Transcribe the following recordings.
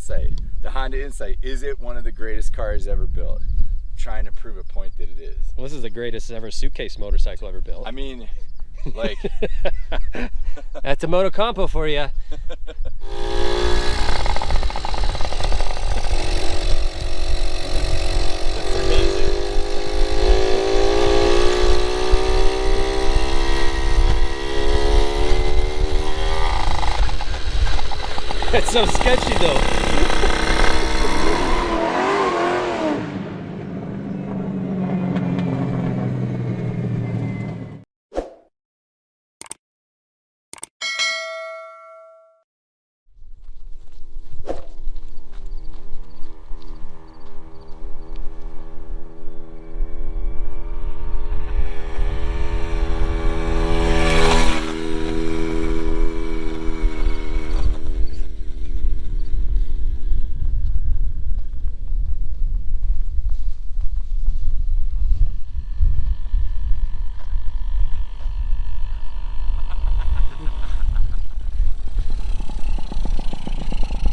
Insight. The Honda Insight. Is it one of the greatest cars ever built? I'm trying to prove a point that it is. Well, this is the greatest ever suitcase motorcycle ever built. I mean, like... That's a Motocompo for you. That's amazing. That's so sketchy though.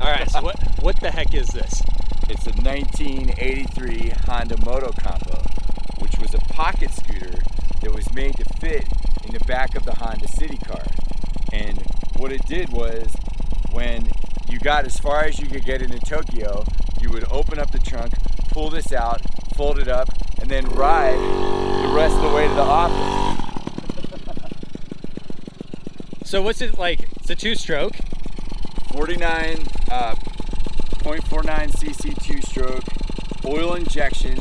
Alright, so what the heck is this? It's a 1983 Honda Motocompo, which was a pocket scooter that was made to fit in the back of the Honda City car. And what it did was, when you got as far as you could get into Tokyo, you would open up the trunk, pull this out, fold it up, and then ride the rest of the way to the office. So what's it like? It's a two-stroke? 0.49 cc two-stroke, oil injection,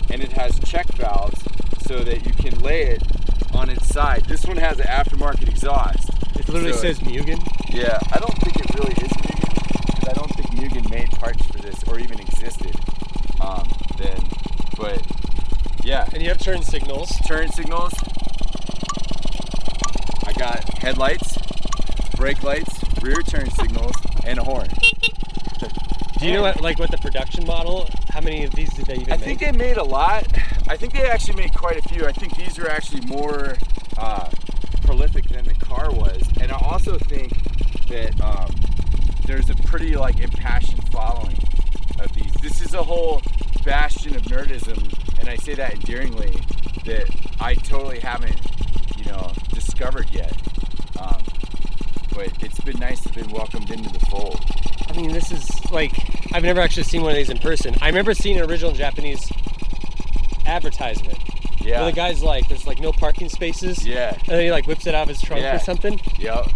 and it has check valves so that you can lay it on its side. This one has an aftermarket exhaust. It literally says Mugen? Yeah, I don't think it really is Mugen, because I don't think Mugen made parts for this or even existed then, but yeah. And you have turn signals. Turn signals. I got headlights, brake lights, rear turn signals, and a horn. Do you know what the production model, how many of these did they even make? I think they made a lot. I think they actually made quite a few. I think these are actually more prolific than the car was. And I also think that there's a pretty impassioned following of these. This is a whole bastion of nerdism, and I say that endearingly, that I totally haven't, discovered yet. But it's been nice to have been welcomed into the fold. I mean, this is I've never actually seen one of these in person. I remember seeing an original Japanese advertisement. Yeah. Where the guy's there's no parking spaces. Yeah. And then he whips it out of his trunk or something. Yep.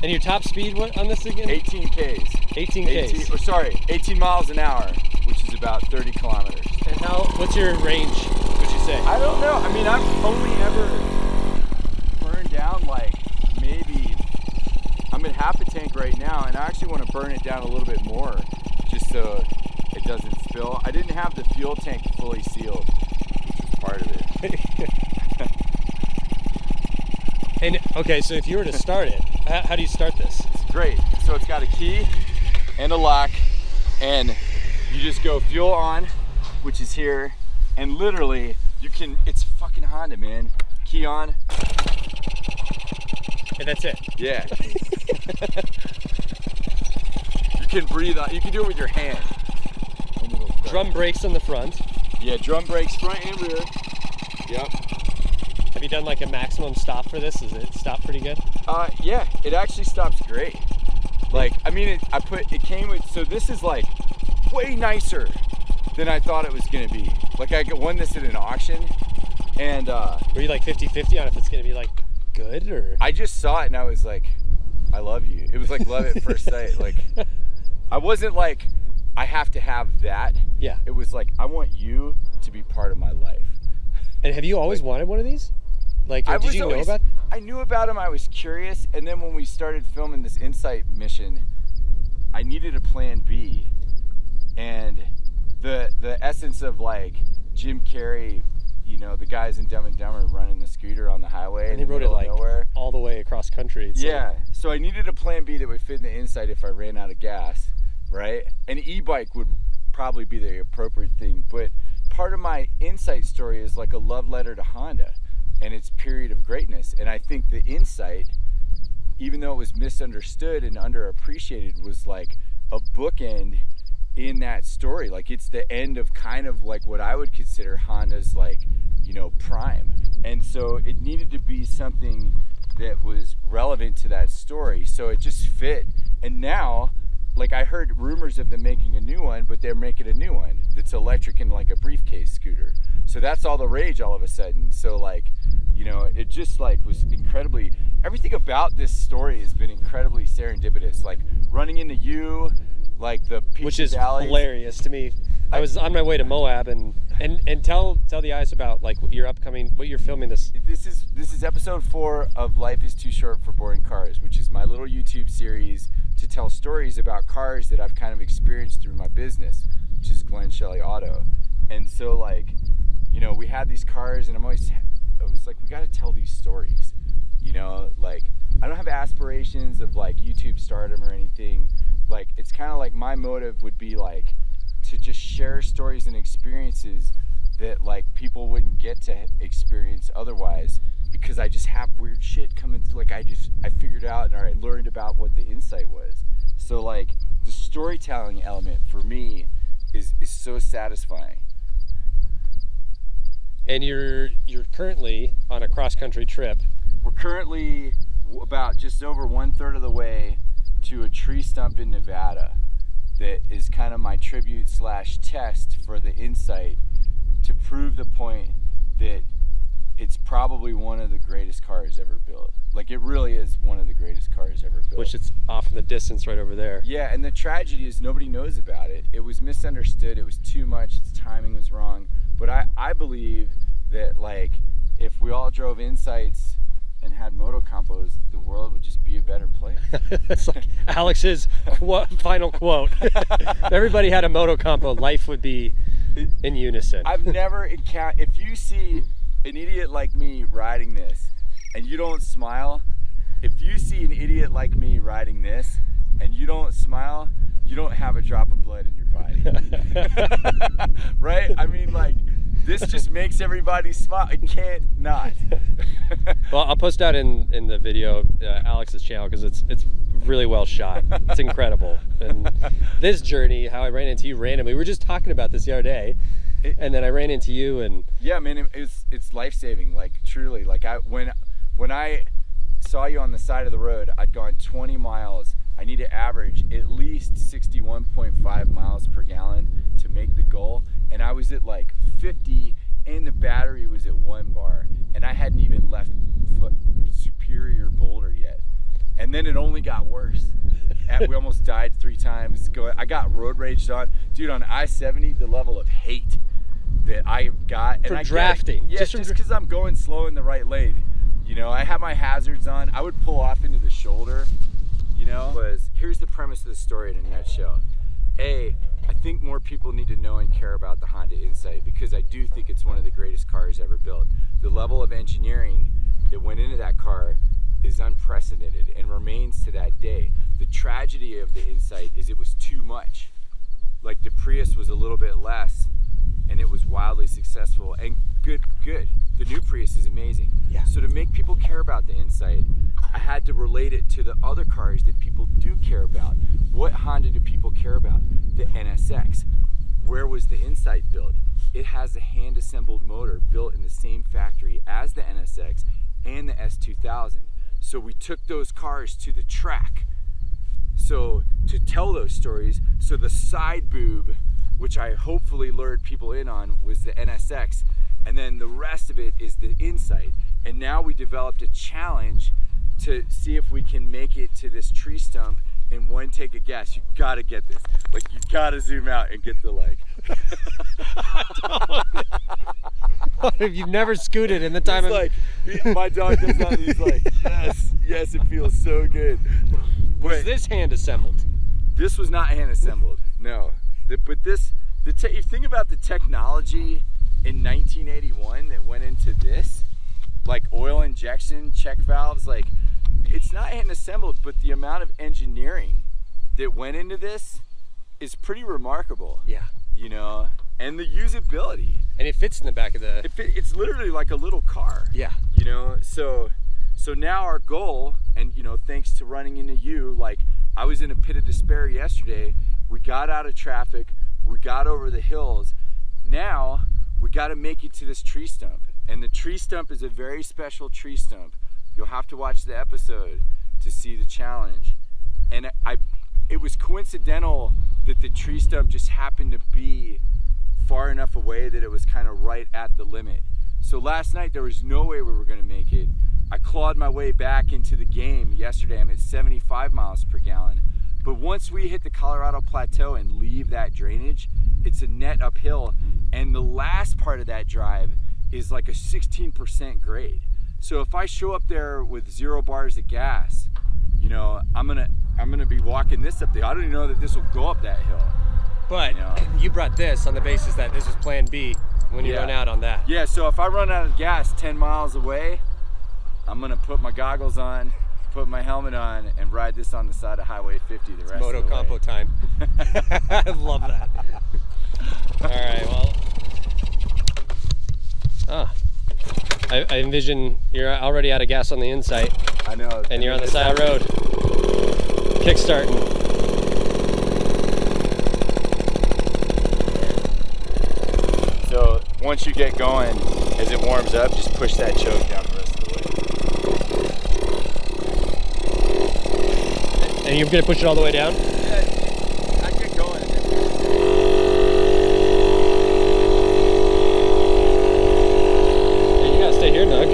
And your top speed on this again? 18 Ks. 18 Ks. 18 miles an hour, which is about 30 kilometers. And what's your range, would you say? I don't know. I mean, I've only ever burned down maybe, I'm at half a tank right now, and I actually want to burn it down a little bit more just so it doesn't spill. I didn't have the fuel tank fully sealed, which was part of it. And okay, so if you were to start it, how do you start this? It's great. So it's got a key and a lock, and you just go fuel on, which is here, and literally it's fucking Honda, man. Key on. And that's it. Yeah. You can breathe on. You can do it with your hand. Drum brakes on the front. Yeah, drum brakes front and rear. Yep. Have you done a maximum stop for this? Does it stop pretty good? Yeah, it actually stops great. It came with, so this is way nicer than I thought it was gonna be. I won this at an auction, and were you 50-50 on if it's gonna be good, or? I just saw it and I was like, I love you. It was love at first sight. I wasn't I have to have that. Yeah. It was I want you to be part of my life. And have you always wanted one of these? Did you know about? I knew about them. I was curious, and then when we started filming this Insight mission, I needed a plan B, and the essence of Jim Carrey, the guys in Dumb and Dumber running the scooter on the highway, and he rode it nowhere, all the way across country. Yeah. So I needed a plan B that would fit in the Insight if I ran out of gas, right? An e-bike would probably be the appropriate thing, but part of my Insight story is a love letter to Honda and its period of greatness. And I think the Insight, even though it was misunderstood and underappreciated, was a bookend in that story. Like it's the end of kind of like what I would consider Honda's like, prime. And so it needed to be something that was relevant to that story. So it just fit. And now, like I heard rumors of them making a new one, but they're making a new one that's electric and like a briefcase scooter. So that's all the rage all of a sudden. So like, it just like was incredibly, everything about this story has been incredibly serendipitous. Like running into you, like the peaks which is valleys. Hilarious to me. I was on my way to Moab and tell the eyes about like what you're filming this. This is episode 4 of Life is Too Short for Boring Cars, which is my little YouTube series to tell stories about cars that I've kind of experienced through my business, which is Glenn Shelley Auto. And so like, we had these cars and I was like, we got to tell these stories, like I don't have aspirations of like YouTube stardom or anything. Like it's kind of like my motive would be like to just share stories and experiences that like people wouldn't get to experience otherwise, because I just have weird shit coming through. Like I figured out and I learned about what the insight was. So like the storytelling element for me is so satisfying. And you're currently on a cross-country trip. We're currently about just over 1/3 of the way to a tree stump in Nevada that is kind of my tribute / test for the insight to prove the point that it's probably one of the greatest cars ever built. Like it really is one of the greatest cars ever built. Which it's off in the distance right over there. Yeah, and the tragedy is nobody knows about it. It was misunderstood, it was too much, its timing was wrong. But I believe that like if we all drove Insights and had Motocompos, the world would just be a better place. That's like Alex's final quote. If everybody had a Motocompo, life would be in unison. I've never encountered, if you see an idiot like me riding this and you don't smile, if you see an idiot like me riding this and you don't smile, you don't have a drop of blood in your body. Right? I mean, like, this just makes everybody smile. It can't not. Well, I'll post out in the video Alex's channel because it's really well shot. It's incredible. And this journey, how I ran into you randomly, we were just talking about this the other day, and then I ran into you and yeah, man, it's life-saving. Like truly, like when I saw you on the side of the road, I'd gone 20 miles. I need to average at least 61.5 miles per gallon to make the goal. And I was at like 50 and the battery was at 1 bar. And I hadn't even left Superior Boulder yet. And then it only got worse. We almost died 3 times. I got road raged on. Dude, on I-70, the level of hate that I got. For drafting. Yeah, just because I'm going slow in the right lane. I have my hazards on. I would pull off into the shoulder. Here's the premise of the story in a nutshell. I think more people need to know and care about the Honda Insight because I do think it's one of the greatest cars ever built. The level of engineering that went into that car is unprecedented and remains to that day. The tragedy of the Insight is it was too much. Like the Prius was a little bit less and it was wildly successful and good. The new Prius is amazing. Yeah. So to make people care about the Insight, I had to relate it to the other cars that people do care about. What Honda do people care about? The NSX. Where was the Insight built? It has a hand-assembled motor built in the same factory as the NSX and the S2000. So we took those cars to the track. So to tell those stories, so the side boob, which I hopefully lured people in on, was the NSX. And then the rest of it is the Insight. And now we developed a challenge to see if we can make it to this tree stump in one take of gas. You gotta get this. Like, you gotta zoom out and get the leg. If you've never scooted in the time my dog does that and he's like, yes, it feels so good. Was this hand assembled? This was not hand assembled, no. But you think about the technology in 1981 that went into this, like oil injection, check valves, like it's not hand assembled, but the amount of engineering that went into this is pretty remarkable. Yeah. And the usability. And it fits in the back of the... It's literally like a little car. Yeah. So now our goal, and thanks to running into you, like I was in a pit of despair yesterday. We got out of traffic, we got over the hills. Now we got to make it to this tree stump, and the tree stump is a very special tree stump. You'll have to watch the episode to see the challenge. And it was coincidental that the tree stump just happened to be far enough away that it was kind of right at the limit. So last night there was no way we were going to make it. I clawed my way back into the game yesterday. I'm at 75 miles per gallon. But once we hit the Colorado Plateau and leave that drainage, it's a net uphill. And the last part of that drive is like a 16% grade. So if I show up there with 0 bars of gas, you know, I'm gonna be walking this up there. I don't even know that this will go up that hill. But you brought this on the basis that this was plan B when you run out on that. Yeah, so if I run out of gas 10 miles away, I'm gonna put my goggles on, put my helmet on, and ride this on the side of Highway 50 the rest of the way. Motocompos time. I love that. All right, well. I envision you're already out of gas on the inside. I know. And you're on the side of the road. Kickstarting. So once you get going, as it warms up, just push that choke down the rest of the way. And you're gonna push it all the way down? Yeah, I get going. Yeah, you gotta stay here, Doug.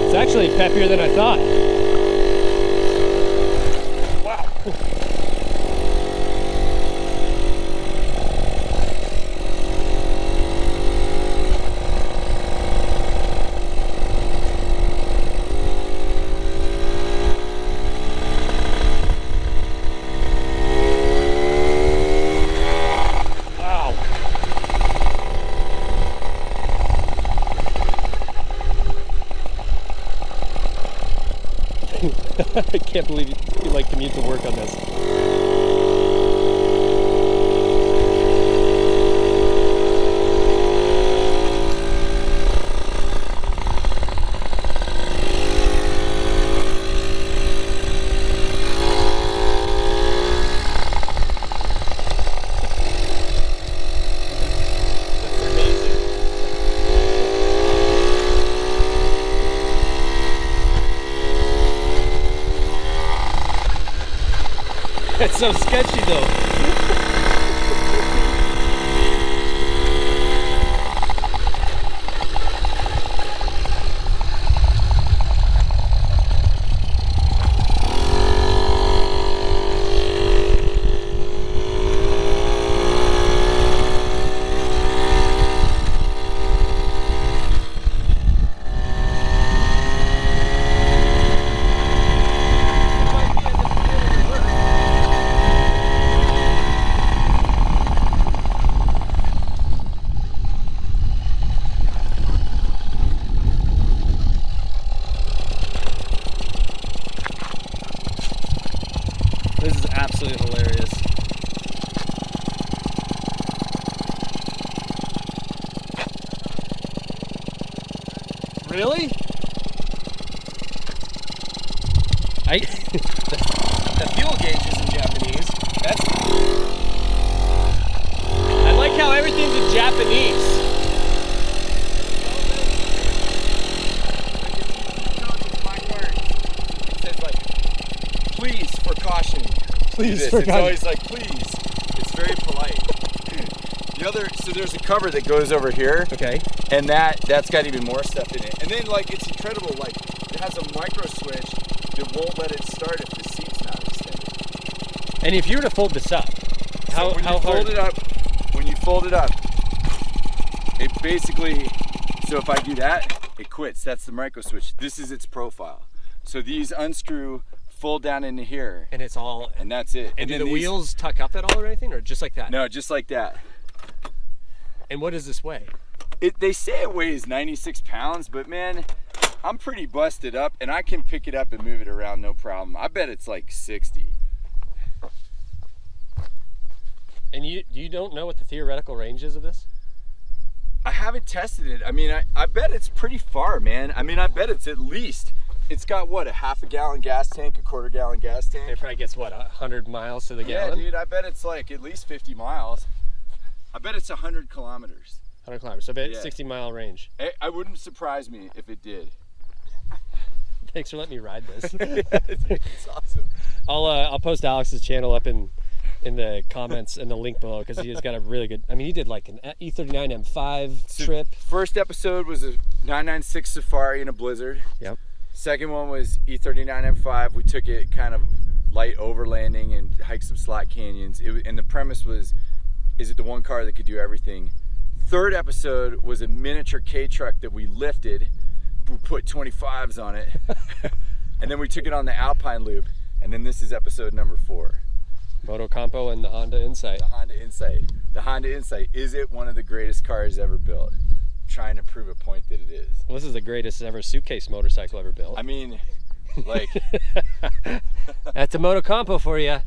It's actually peppier than I thought. I can't believe you like commute to work on this. It's so sketchy though. This is absolutely hilarious. Really? The fuel gauge is in Japanese. I like how everything's in Japanese. It says like, please for caution. Please It's always like, please. It's very polite. So there's a cover that goes over here. Okay. And that's got even more stuff in it. And then like, it's incredible, like it has a micro switch that won't let it start if the seat's not extended. And if you were to fold this up, how hard? When you fold it up, it basically, so if I do that, it quits. That's the micro switch. This is its profile. So these unscrew, fold down into here. And it's all, And that's it. and do the wheels tuck up at all or anything, or just like that? No, just like that. And what does this weigh? They say it weighs 96 pounds, but man, I'm pretty busted up and I can pick it up and move it around no problem. I bet it's like 60. And you don't know what the theoretical range is of this? I haven't tested it. I mean, I bet it's pretty far, man. I mean, I bet it's at least, it's got what, a half a gallon gas tank, a quarter gallon gas tank? It probably gets what, 100 miles to the Yeah, gallon? dude, I bet it's like at least 50 miles. I bet it's 100 kilometers. 100 kilometers, so about Yeah. 60-mile range. I wouldn't surprise me if it did. Thanks for letting me ride this. It's awesome. I'll post Alex's channel up in the comments and the link below, because he has got a really good, I mean, he did like an E39 M5 trip. First episode was a 996 Safari in a blizzard. Yep. Second one was E39 M5. We took it kind of light overlanding and hiked some slot canyons. And the premise was, is it the one car that could do everything? Third episode was a miniature K truck that we lifted. We put 25s on it. And then we took it on the Alpine Loop. And then this is episode number 4. Motocompo and the Honda Insight. The Honda Insight. The Honda Insight. Is it one of the greatest cars ever built? Trying to prove a point that it is. Well, this is the greatest ever suitcase motorcycle ever built. I mean, like... That's a Motocompo for you.